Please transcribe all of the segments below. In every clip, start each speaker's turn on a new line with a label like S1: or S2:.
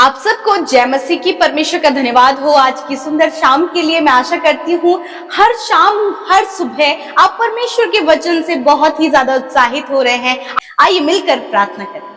S1: आप सबको जय मसीह की। परमेश्वर का धन्यवाद हो आज की सुंदर शाम के लिए। मैं आशा करती हूँ हर शाम हर सुबह आप परमेश्वर के वचन से बहुत ही ज्यादा उत्साहित हो रहे हैं। आइए मिलकर प्रार्थना करें।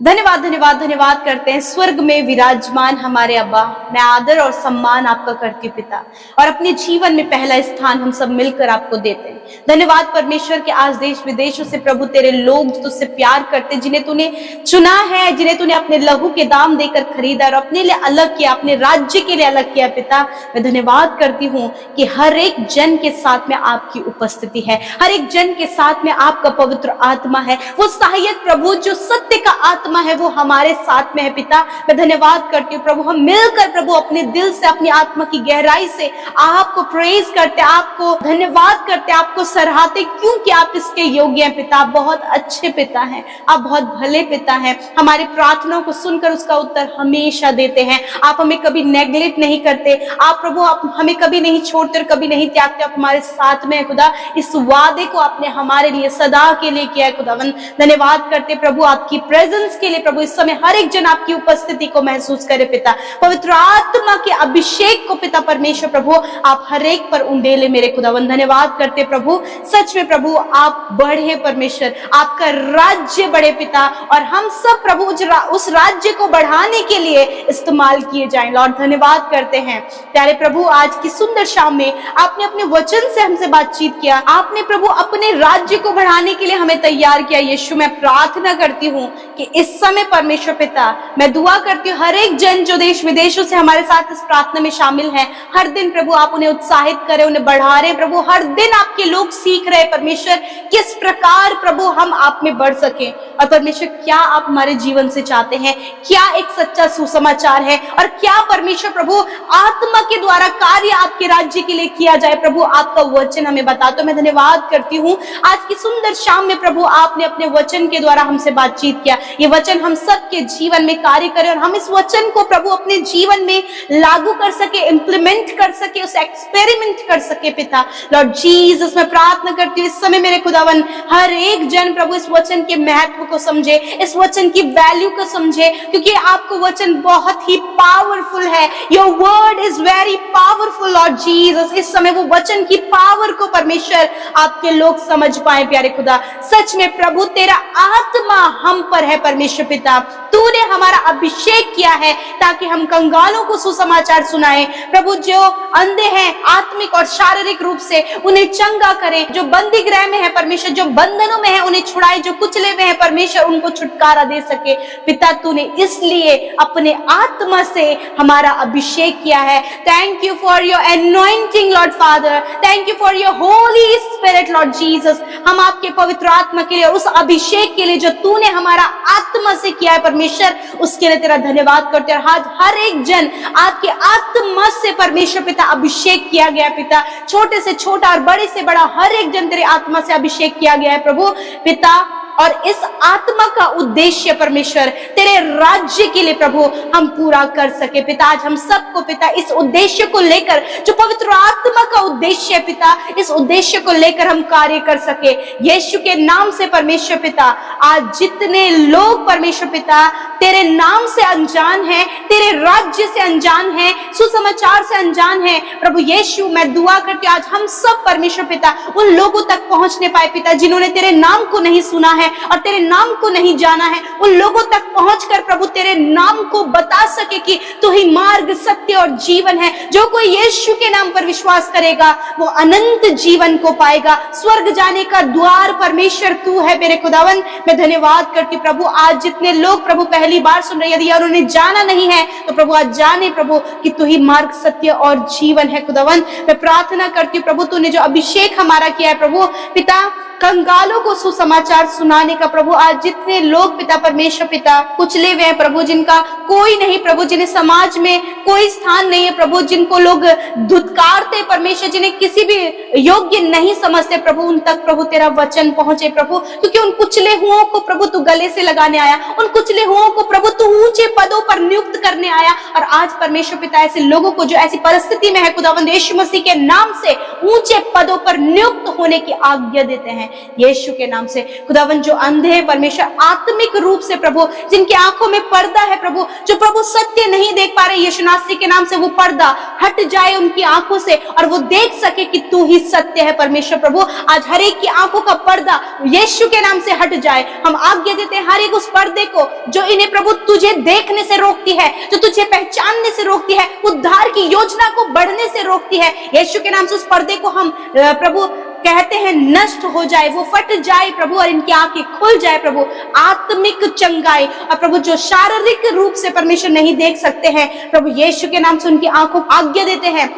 S1: धन्यवाद धन्यवाद धन्यवाद करते हैं स्वर्ग में विराजमान हमारे अब्बा। मैं आदर और सम्मान आपका करती हूँ पिता, और अपने जीवन में पहला स्थान हम सब मिलकर आपको देते हैं। धन्यवाद परमेश्वर के आज देश विदेशों से प्रभु तेरे लोग तुझसे प्यार करते, जिन्हें तूने चुना है, जिन्हें तूने अपने लहू के दाम देकर खरीदा और अपने लिए अलग किया, अपने राज्य के लिए अलग किया। पिता मैं धन्यवाद करती हूँ कि हर एक जन के साथ में आपकी उपस्थिति है, हर एक जन के साथ में आपका पवित्र आत्मा है। वो सहायक प्रभु जो सत्य का आत्मा है वो हमारे साथ में है। पिता मैं धन्यवाद करती हूँ प्रभु, हम मिलकर प्रभु अपने दिल से अपनी आत्मा की गहराई से आपको प्रेज करते, आपको धन्यवाद करते, आपको सराहते, क्योंकि आप इसके योग्य हैं। पिता आप बहुत अच्छे पिता हैं, आप बहुत भले पिता हैं। हमारी प्रार्थनाओं को सुनकर उसका उत्तर हमेशा देते हैं। आप हमें कभी नेग्लेक्ट नहीं करते। आप प्रभु आप हमें कभी नहीं छोड़ते और कभी नहीं त्यागते। आप हमारे साथ में है खुदा। इस वादे को आपने हमारे लिए सदा के लिए किया है खुदावन। धन्यवाद करते प्रभु आपकी प्रेजेंस के लिए। प्रभु इस समय हर एक जन आपकी उपस्थिति को महसूस करे पिता। पवित्र आत्मा के अभिषेक को पिता परमेश्वर प्रभु आप हर एक पर उंडेले मेरे खुदावन। धन्यवाद करते प्रभु, सच में प्रभु आप बढ़े परमेश्वर, आपका राज्य बढ़े पिता, और हम सब प्रभु उस राज्य को बढ़ाने के लिए इस्तेमाल किए जाएं। लॉर्ड धन्यवाद करते हैं प्यारे प्रभु, आज की सुंदर शाम में आपने अपने वचन से हमसे बातचीत किया। आपने प्रभु अपने राज्य को बढ़ाने के लिए हमें तैयार किया। यीशु मैं प्रार्थना करती हूँ कि इस समय परमेश्वर पिता मैं दुआ करती हूँ हर एक जन जो देश विदेशों से हमारे साथ इस प्रार्थना में शामिल है, हर दिन प्रभु आप उन्हें उत्साहित करें, उन्हें बढ़ा रहे प्रभु। हर दिन आपके लोग सीख रहे परमेश्वर किस प्रकार प्रभु हम आप में बढ़ सके, और परमेश्वर क्या आप हमारे जीवन से चाहते हैं, क्या एक सच्चा सुसमाचार है, और क्या परमेश्वर प्रभु आत्मा के द्वारा कार्य आपके राज्य के लिए किया जाए। प्रभु आपका वचन हमें बता। तो मैं धन्यवाद करती हूँ आज की सुंदर शाम में प्रभु आपने अपने वचन के द्वारा हमसे बातचीत किया। ये वचन हम सबके जीवन में कार्य करे और हम इस वचन को प्रभु अपने जीवन में लागू कर सके, इंप्लीमेंट कर सके, उसे एक्सपेरिमेंट कर सके पिता। लॉर्ड जीसस मैं प्रार्थना करती हूँ इस समय मेरे खुदावन हर एक जन प्रभु इस वचन के महत्व को समझे, इस वचन की वैल्यू को समझे, क्योंकि आपका वचन बहुत ही पावरफुल है। Your word is very powerful Lord Jesus. इस समय वो वचन की पावर को परमेश्वर आपके लोग समझ पाए प्यारे खुदा। सच में प्रभु तेरा आत्मा हम पर है परमेश्वर पिता। तूने हमारा अभिषेक किया है ताकि हम कंगालों को सुसमाचार सुनाए प्रभु। जो अंधे हैं आत्मिक और शारीरिक रूप से उन्हें चंगा करें, जो बंदी गृह में है परमेश्वर, जो बंधनों में है उन्हें छुड़ाए, जो कुचले में है परमेश्वर उनको छुटकारा दे सके पिता। तूने इसलिए अपने आत्मा से हमारा अभिषेक किया है। Thank you for your anointing Lord father, thank you for your Holi spirit Lord Jesus. हम आपके पवित्र आत्मा के लिए और उस अभिषेक के लिए जो तूने हमारा आत्मा से किया है परमेश्वर, उसके लिए तेरा धन्यवाद करते हैं। आज हर एक जन आपके आत्मा से परमेश्वर पिता अभिषेक किया गया पिता। छोटे से छोटा और बड़े से बड़ा हर एक जन तेरे आत्मा से अभिषेक किया गया है प्रभु पिता। और इस आत्मा का उद्देश्य परमेश्वर तेरे राज्य के लिए प्रभु हम पूरा कर सके पिता। आज हम सबको पिता इस उद्देश्य को लेकर, जो पवित्र आत्मा का उद्देश्य है पिता, इस उद्देश्य को लेकर हम कार्य कर सके यीशु के नाम से परमेश्वर पिता। आज जितने लोग परमेश्वर पिता तेरे नाम से अनजान है, तेरे राज्य से अनजान है, सुसमाचार से अनजान है प्रभु यीशु मैं दुआ करती हूँ आज हम सब परमेश्वर पिता उन लोगों तक पहुंचने पाए पिता जिन्होंने तेरे नाम को नहीं सुना है और तेरे नाम को नहीं जाना है। उन लोगों तक पहुंचकर प्रभु तेरे नाम को बता सके कि तू ही मार्ग, सत्य और जीवन है। जो कोई यीशु के नाम पर विश्वास करेगा वो अनंत जीवन को पाएगा। स्वर्ग जाने का द्वार परमेश्वर तू है मेरे खुदावन। मैं धन्यवाद करती प्रभु आज जितने लोग प्रभु पहली बार सुन रहे, यदि उन्होंने जाना नहीं है तो प्रभु आज जाने प्रभु कि तू ही मार्ग, सत्य और जीवन है खुदावन। मैं प्रार्थना करती हूँ प्रभु तूने जो अभिषेक हमारा किया है प्रभु पिता कंगालों को सुसमाचार सुनाने का प्रभु, आज जितने लोग पिता परमेश्वर पिता कुचले हुए हैं प्रभु, जिनका कोई नहीं प्रभु, जिन्हें समाज में कोई स्थान नहीं है प्रभु, जिनको लोग धुतकारते परमेश्वर, जिन्हें किसी भी योग्य नहीं समझते प्रभु, उन तक प्रभु तेरा वचन पहुंचे प्रभु। क्योंकि उन कुचले हुओं को प्रभु तू गले से लगाने आया, उन कुचले हुओं को प्रभु तू ऊंचे पदों पर नियुक्त करने आया। और आज परमेश्वर पिता ऐसे लोगों को जो ऐसी परिस्थिति में है खुदावंद यीशु मसीह के नाम से ऊंचे पदों पर नियुक्त होने की आज्ञा देते हैं। हैं यीशु के नाम से। खुदावन जो अंधे हैं परमेश्वर आत्मिक रूप से प्रभु, जिनकी आंखों में पर्दा है प्रभु, जो प्रभु सत्य नहीं देख पा रहे, यीशु नासरी के नाम से वो पर्दा हट जाए उनकी आंखों से और वो देख सके कि तू ही सत्य है परमेश्वर प्रभु। आज हर एक की आंखों का पर्दा यीशु के नाम से हट जाए। हम आज्ञा देते हैं हर एक उस पर्दे को जो इन्हें प्रभु तुझे देखने से रोकती है, जो तुझे पहचानने से रोकती है, उद्धार की योजना को बढ़ने से रोकती है, यीशु के नाम से उस पर्दे को हम प्रभु कहते हैं नष्ट हो जाए, वो फट जाए प्रभु और इनकी आंखें खुल जाए प्रभु। आत्मिक चंगाई और प्रभु जो शारीरिक रूप से परमेश्वर नहीं देख सकते हैं प्रभु, यीशु के नाम से उनकी आंखों को आज्ञा देते हैं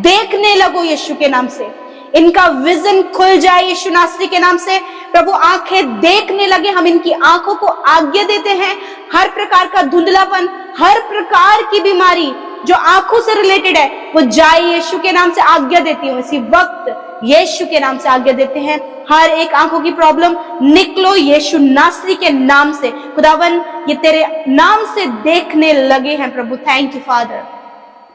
S1: देखने लगो यीशु के नाम से। इनका विजन खुल जाए यीशु नासरी के नाम से प्रभु, आंखें देखने लगे। हम इनकी आंखों को आज्ञा देते हैं हर प्रकार का धुंधलापन, हर प्रकार की बीमारी जो आंखों से रिलेटेड है वो जाए यीशु के नाम से आज्ञा देती हूँ। इसी वक्त यीशु के नाम से आज्ञा देते हैं हर एक आंखों की प्रॉब्लम निकलो यीशु नासरी के नाम से। खुदावन ये तेरे नाम से देखने लगे हैं प्रभु। Thank you father.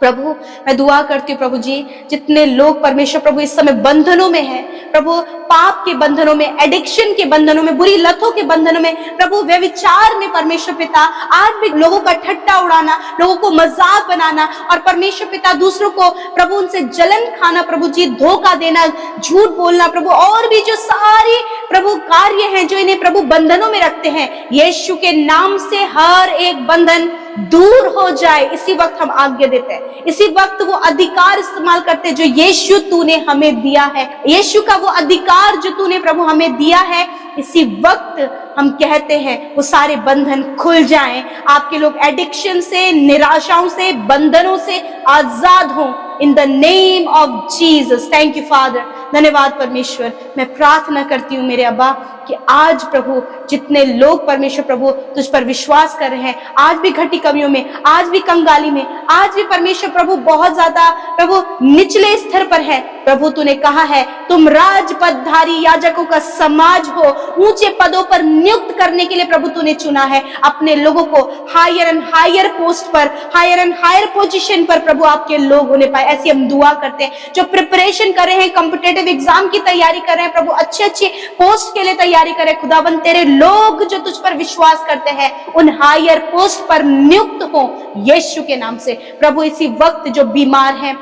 S1: प्रभु मैं दुआ करती हूँ प्रभु जी, जितने लोग परमेश्वर प्रभु इस समय बंधनों में हैं प्रभु, पाप के बंधनों में, एडिक्शन के बंधनों में, बुरी लतों के बंधनों में प्रभु, व्यभिचार में परमेश्वर पिता, आज भी लोगों का ठट्टा उड़ाना, लोगों को मजाक बनाना और परमेश्वर पिता दूसरों को प्रभु उनसे जलन खाना प्रभु जी, धोखा देना, झूठ बोलना प्रभु, और भी जो सारी प्रभु कार्य हैं जो इन्हें प्रभु बंधनों में रखते हैं, यीशु के नाम से हर एक बंधन दूर हो जाए। इसी वक्त हम आज्ञा देते हैं, इसी वक्त वो अधिकार इस्तेमाल करते हैं जो यीशु तूने हमें दिया है, यीशु का वो अधिकार जो तूने प्रभु हमें दिया है, इसी वक्त हम कहते हैं वो सारे बंधन खुल जाएं। आपके लोग एडिक्शन से, निराशाओं से, बंधनों से आजाद हों इन the name of Jesus. Thank you father. धन्यवाद परमेश्वर। मैं प्रार्थना करती हूँ मेरे अब्बा कि आज प्रभु जितने लोग परमेश्वर प्रभु तुझ पर विश्वास कर रहे हैं, आज भी घटी कमियों में, आज भी कंगाली में, आज भी परमेश्वर प्रभु बहुत ज्यादा प्रभु निचले स्तर पर है प्रभु, तूने कहा है तुम राजपदधारी याजकों का समाज हो, ऊंचे पदों पर नियुक्त करने के लिए प्रभु तूने चुना है अपने लोगों को। हायर एंड हायर पोस्ट पर, हायर एंड हायर पोजीशन पर प्रभु आपके लोग होने पाए, ऐसी हम दुआ करते हैं। जो प्रिपरेशन कर रहे हैं, कॉम्पिटिटिव एग्जाम की तैयारी कर रहे हैं प्रभु, अच्छे अच्छे पोस्ट के लिए तैयारी कर रहे हैं, खुदावन तेरे लोग जो तुझ पर विश्वास करते हैं उन हायर पोस्ट पर नियुक्त हो यीशु के नाम से प्रभु। इसी वक्त जो बीमार हैं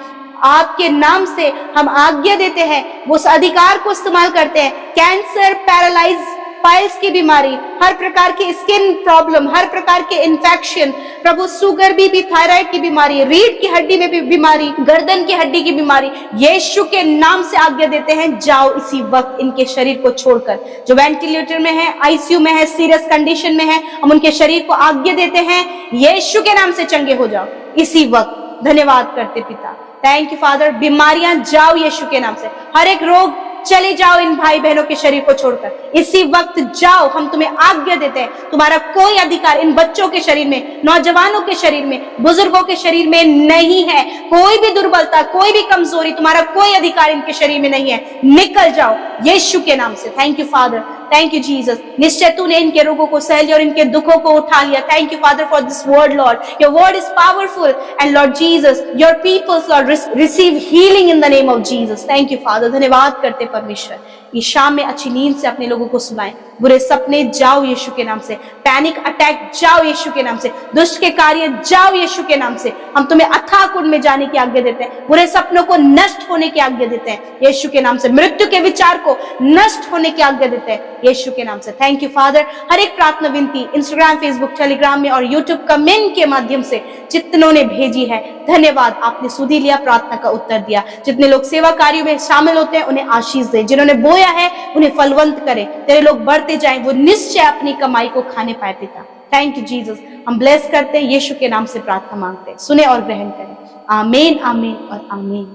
S1: आपके नाम से हम आज्ञा देते हैं वो उस अधिकार को इस्तेमाल करते हैं। कैंसर, पैरालाइज, पाइल्स की बीमारी, हर प्रकार की स्किन प्रॉब्लम, हर प्रकार के इन्फेक्शन प्रभु, शुगर, बीपी, थायराइड की बीमारी, रीढ़ की हड्डी में भी बीमारी, गर्दन की हड्डी की बीमारी, यीशु के नाम से आज्ञा देते हैं जाओ इसी वक्त इनके शरीर को छोड़कर। जो वेंटिलेटर में है, आईसीयू में है, सीरियस कंडीशन में है, हम उनके शरीर को आज्ञा देते हैं यीशु के नाम से चंगे हो जाओ इसी वक्त। धन्यवाद करते पिता। Thank you father. बीमारियां जाओ यीशु के नाम से, हर एक रोग चले जाओ इन भाई बहनों के शरीर को छोड़कर इसी वक्त जाओ। हम तुम्हें आज्ञा देते हैं, तुम्हारा कोई अधिकार इन बच्चों के शरीर में, नौजवानों के शरीर में, बुजुर्गों के शरीर में नहीं है। कोई भी दुर्बलता, कोई भी कमजोरी, तुम्हारा कोई अधिकार इनके शरीर में नहीं है। निकल जाओ यीशु के नाम से। Thank you father, thank you Jesus. निश्चय तूने इनके रोगों को सह लिया और इनके दुखों को उठा लिया। Thank you father for this word lord. Your word is powerful and lord Jesus your peoples lord receive healing in the name of Jesus. Thank you father. धन्यवाद करते परमेश्वर। ये शाम में अच्छी नींद से अपने लोगों को सुनाएं, बुरे सपने जाओ यीशु के नाम से, पैनिक अटैक जाओ यीशु के नाम से, दुष्ट के कार्य जाओ यीशु के नाम से। हम तुम्हें अथाह कुंड में जाने की आज्ञा देते हैं, बुरे सपनों को नष्ट होने की आज्ञा देते हैं यीशु के नाम से, मृत्यु के विचार को नष्ट होने की आज्ञा देते हैं यीशु के नाम से। Thank you father. हर एक प्रार्थना विनती इंस्टाग्राम, फेसबुक, टेलीग्राम में और यूट्यूब कमेंट के माध्यम से जितनों ने भेजी है, धन्यवाद। आपने सुधी लिया, प्रार्थना का उत्तर दिया। जितने लोग सेवा कार्यों में शामिल होते हैं उन्हें आशीष दे, जिन्होंने बोया है उन्हें फलवंत करे, तेरे लोग बढ़ते जाएं, वो निश्चय अपनी कमाई को खाने पाए पिता। Thank you Jesus. हम ब्लेस करते हैं, यीशु के नाम से प्रार्थना मांगते हैं, सुने और ग्रहण करें। आमीन, आमीन और आमीन।